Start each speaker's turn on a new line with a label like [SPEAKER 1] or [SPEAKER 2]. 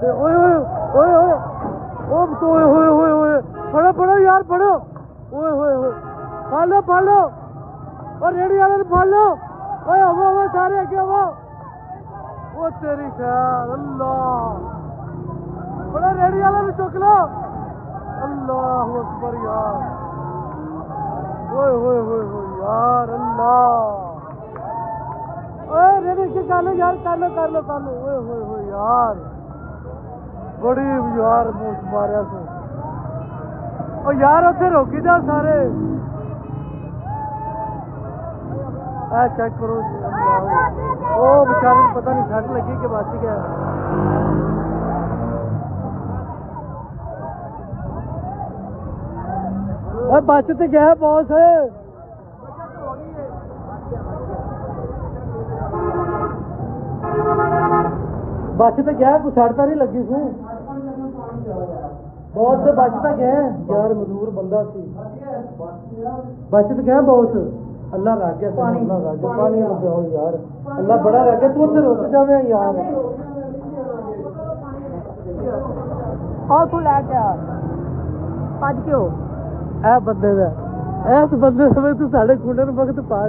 [SPEAKER 1] ओए ओए ओए ओए तो ओए ओए ओए ओए पढ़ो पढ़ो यार पढ़ो ओए ओए ओए फड़ लो और रेडी वाले फड़ लो ओए वो सारे आगे वो तेरी खैर अल्लाह बड़ा रेडी वाले चुक लो अल्लाह अकबर यार ओए ओए ओए यार अल्लाह ओए रेडी के कर लो यार कर लो ओए ओए ओए यार बड़ी यार मूस मारिया से और यार उत्थे रोकी जाओ सारे चेक करो ओ बेचारे पता नहीं सट लगी कि बच गया बच तो गया बॉस बच तो गया कुछ सट तो नहीं लगी सू बॉस से बच तो गया यार मजदूर बंदा सी बच तो गया बॉस अल्लाह रख गया पानी लगाओ यार अल्लाह बड़ा रख गया तू रुक जावे यार
[SPEAKER 2] और तू लैके भज क्यों
[SPEAKER 1] बंदे का इस बंदे समय तू साढ़े खुंडे वक्त पा